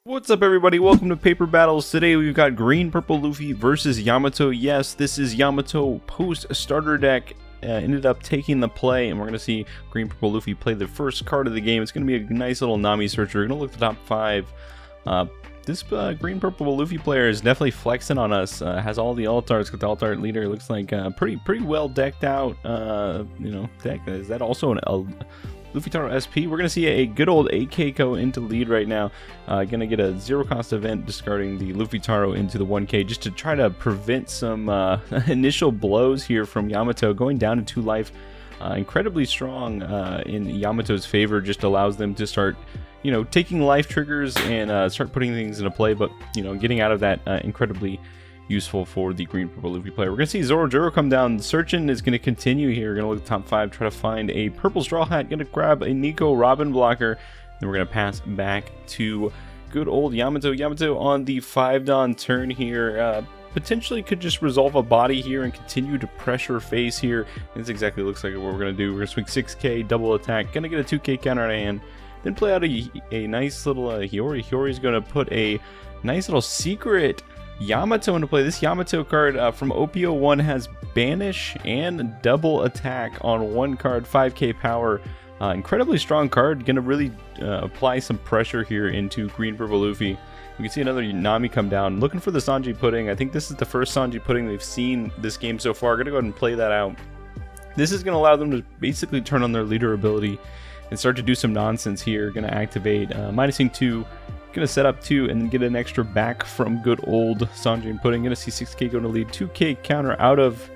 What's up, everybody? Welcome to Paper Battles. Today we've got Green Purple Luffy versus Yamato. Yes, this is Yamato post starter deck. Ended up taking the play, and we're going to see Green Purple Luffy play the first card of the game. It's going to be a nice little Nami searcher. We're going to look at the top 5. This Green Purple Luffy player is definitely flexing on us. Has all the alt arts. Got the alt art leader. Looks like pretty well decked out. Deck. Is that also a Luffy Taro SP? We're going to see a good old AK go into lead right now. Going to get a zero cost event discarding the Luffy Taro into the 1k just to try to prevent some initial blows here from Yamato. Going down to 2 life. Incredibly strong in Yamato's favor. Just allows them to start, taking life triggers and start putting things into play. But, getting out of that incredibly useful for the Green Purple Luffy player. We're going to see Zoro come down. Searching is going to continue here. We're going to look at the top 5, try to find a purple straw hat. Going to grab a Nico Robin blocker. Then we're going to pass back to good old Yamato. Yamato on the 5-don turn here. Potentially could just resolve a body here and continue to pressure face here. This exactly looks like what we're going to do. We're going to swing 6k, double attack. Going to get a 2k counter out of hand. Then play out a nice little Hiyori. Hiyori's going to put a nice little secret Yamato into play. This Yamato card from OP11 has banish and double attack on 1 card, 5k power. Incredibly strong card. Gonna really apply some pressure here into Green Purple Luffy. We can see another Nami come down. Looking for the Sanji pudding. I think this is the first Sanji pudding they've seen this game so far. Gonna go ahead and play that out. This is gonna allow them to basically turn on their leader ability and start to do some nonsense here. Gonna activate minusing 2. Gonna set up 2 and then get an extra back from good old Sanji and Pudding. Gonna see 6k going to lead, 2k counter out of,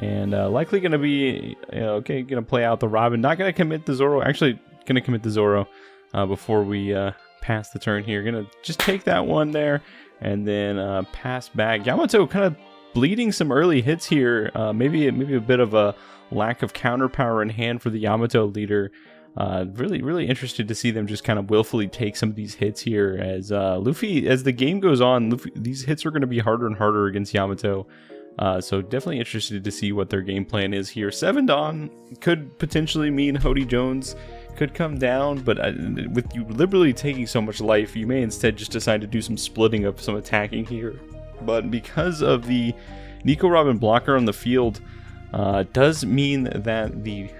and likely gonna be okay. Gonna play out the Robin. Not gonna commit the Zoro. Actually, gonna commit the Zoro before we pass the turn here. Gonna just take that one there and then pass back. Yamato kind of bleeding some early hits here. Maybe a bit of a lack of counter power in hand for the Yamato leader. Really interested to see them just kind of willfully take some of these hits here as Luffy, as the game goes on, these hits are going to be harder and harder against Yamato. So definitely interested to see what their game plan is here. 7 Dawn could potentially mean Hody Jones could come down, but with you liberally taking so much life, you may instead just decide to do some splitting of some attacking here. But because of the Nico Robin blocker on the field, does mean that the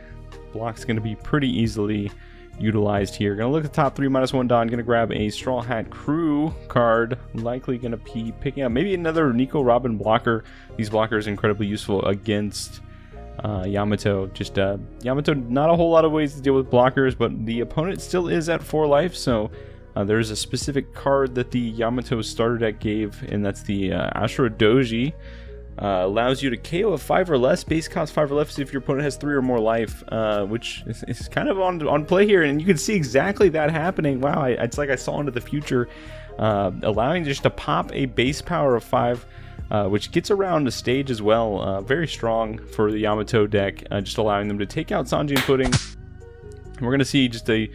block's going to be pretty easily utilized here. Going to look at the top 3, -1 Dawn. Going to grab a Straw Hat Crew card. Likely going to be picking up maybe another Nico Robin blocker. These blockers are incredibly useful against Yamato. Just Yamato, not a whole lot of ways to deal with blockers, but the opponent still is at 4 life, so there's a specific card that the Yamato starter deck gave, and that's the Ashura Doji. Allows you to KO a 5 or less, base cost 5 or less if your opponent has 3 or more life, which is kind of on play here, and you can see exactly that happening. Wow, it's like I saw into the future, allowing just to pop a base power of 5, which gets around the stage as well. Very strong for the Yamato deck, just allowing them to take out Sanji and Pudding. And we're going to see just a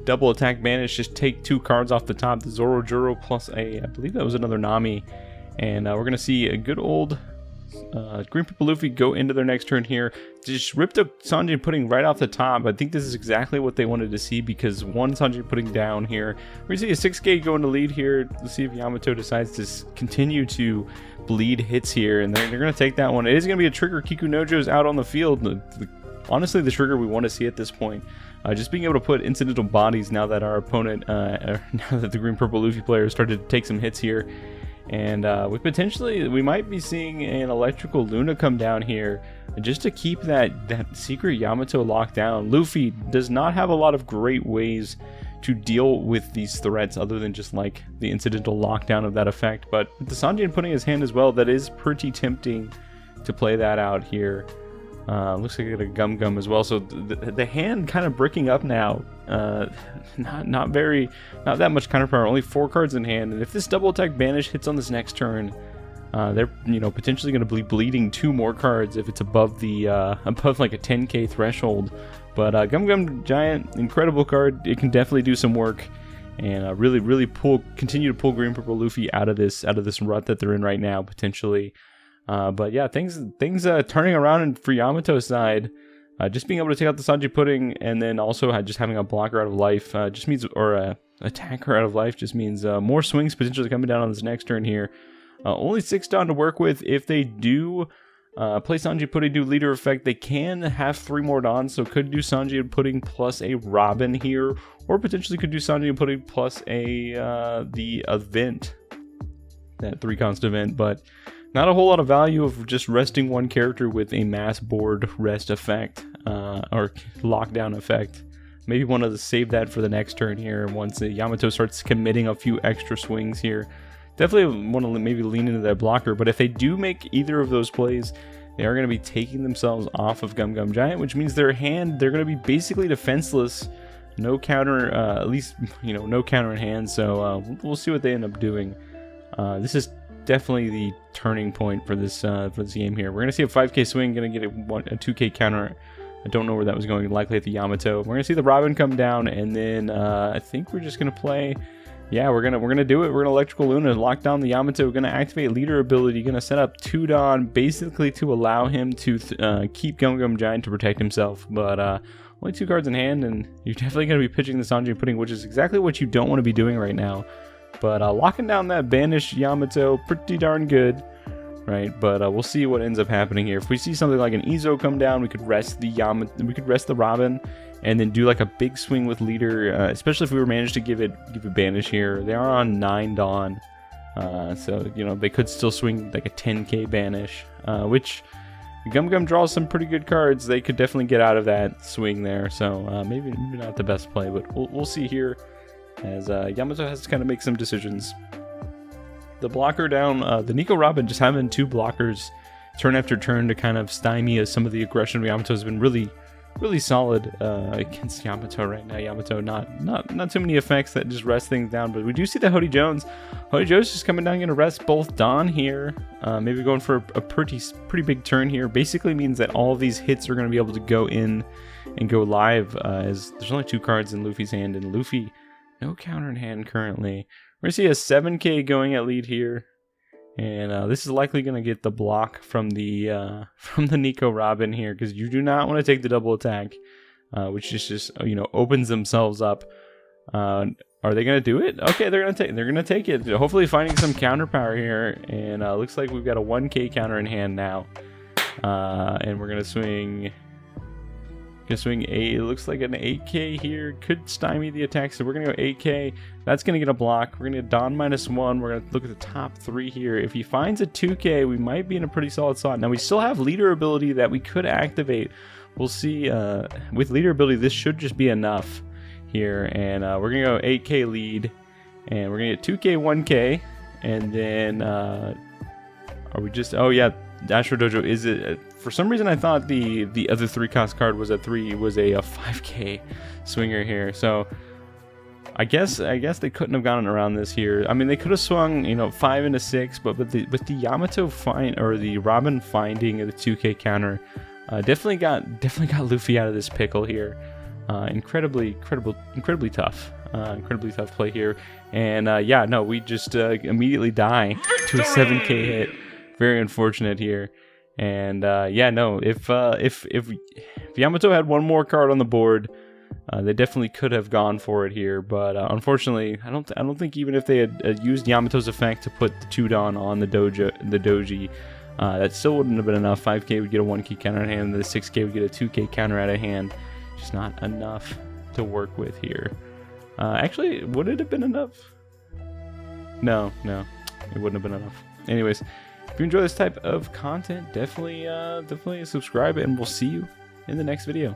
double attack banish, just take 2 cards off the top, the Zoro Juro plus I believe that was another Nami, and we're going to see a good old Green Purple Luffy go into their next turn here. Just ripped up Sanji and Pudding right off the top. I think this is exactly what they wanted to see, because one Sanji Pudding down here. We're going to see a 6k going to lead here. Let's see if Yamato decides to continue to bleed hits here, and they're going to take that one. It is going to be a trigger. Kiku Nojo's out on the field. Honestly, the trigger we want to see at this point. Just being able to put incidental bodies now that our opponent, now that the Green Purple Luffy player started to take some hits here. And we might be seeing an electrical Luna come down here just to keep that secret Yamato locked down. Luffy does not have a lot of great ways to deal with these threats other than just like the incidental lockdown of that effect. But with the Sanji and Pudding his hand as well, that is pretty tempting to play that out here. Looks like I got a Gum as well, so the hand kind of bricking up now. Not that much counter power, only 4 cards in hand, and if this double attack banish hits on this next turn, they're potentially going to be bleeding 2 more cards if it's above the above like a 10k threshold. But Gum Giant, incredible card. It can definitely do some work and really continue to pull Green Purple Luffy out of this rut that they're in right now potentially. But yeah, things turning around for Yamato's side. Just being able to take out the Sanji Pudding and then also just having a blocker out of life just means, or attacker out of life just means more swings potentially coming down on this next turn here. Only 6 Dawn to work with. If they do play Sanji and Pudding, do leader effect, they can have 3 more Dawns, so could do Sanji and Pudding plus a Robin here, or potentially could do Sanji and Pudding plus a the event, that 3 const event, but not a whole lot of value of just resting one character with a mass board rest effect, or lockdown effect. Maybe want to save that for the next turn here once Yamato starts committing a few extra swings here. Definitely want to maybe lean into that blocker, but if they do make either of those plays, they are going to be taking themselves off of Gum Gum Giant, which means their hand, they're going to be basically defenseless. No counter, at least, you know, no counter in hand, so we'll see what they end up doing. This is definitely the turning point for this game here. We're going to see a 5k swing, going to get a 2k counter. I don't know where that was going, likely at the Yamato. We're going to see the Robin come down, and then I think we're just going to play... Yeah, we're gonna do it. We're gonna Electrical Luna, lock down the Yamato. We're gonna activate leader ability. Gonna set up 2 Dawn, basically to allow him to keep Gum Gum Giant to protect himself. But only 2 cards in hand, and you're definitely gonna be pitching the Sanji Pudding, which is exactly what you don't want to be doing right now. But locking down that banished Yamato, pretty darn good, right? But we'll see what ends up happening here. If we see something like an Izo come down, we could rest the we could rest the Robin. And then do like a big swing with leader, especially if we were managed to give it banish here. They are on 9 Dawn, so you know they could still swing like a 10k banish, which Gum Gum draws some pretty good cards. They could definitely get out of that swing there. So maybe not the best play, but we'll see here as Yamato has to kind of make some decisions. The blocker down, the Nico Robin just having 2 blockers turn after turn to kind of stymie some of the aggression. Yamato has been really solid against Yamato right now. Yamato not too many effects that just rest things down, but we do see the Hody Jones. Hody Jones just coming down, gonna rest both Dawn here. Maybe going for a pretty big turn here. Basically means that all of these hits are gonna be able to go in and go live, as there's only 2 cards in Luffy's hand, and Luffy no counter in hand currently. We're gonna see a 7k going at lead here. And this is likely going to get the block from the Nico Robin here, because you do not want to take the double attack, which just you know opens themselves up. Are they going to do it? Okay, they're going to take it. Hopefully finding some counter power here, and looks like we've got a 1k counter in hand now, and we're going to swing. It looks like an 8k here. Could stymie the attack, so we're going to go 8k. That's going to get a block. We're going to Dawn -1. We're going to look at the top 3 here. If he finds a 2k, we might be in a pretty solid spot. Now, we still have leader ability that we could activate. We'll see. With leader ability, this should just be enough here. And we're going to go 8k lead. And we're going to get 2k, 1k. And then, are we just... Oh, yeah. Astro Dojo is it for some reason I thought the other 3 cost card was a 5k swinger here, so I guess they couldn't have gotten around this here. I mean, they could have swung, you know, 5 into 6, but with the Yamato or the Robin finding the 2k counter, definitely got Luffy out of this pickle here. Incredibly tough. Incredibly tough play here, and yeah, no, we just immediately die to a 7k hit. Very unfortunate here, and yeah, no. If Yamato had 1 more card on the board, they definitely could have gone for it here. But unfortunately, I don't think even if they had used Yamato's effect to put the 2 Dawn on the doji, that still wouldn't have been enough. 5k would get a 1k counter in hand, and the 6k would get a 2k counter out of hand. Just not enough to work with here. Actually, would it have been enough? No, it wouldn't have been enough. Anyways. If you enjoy this type of content, definitely subscribe, and we'll see you in the next video.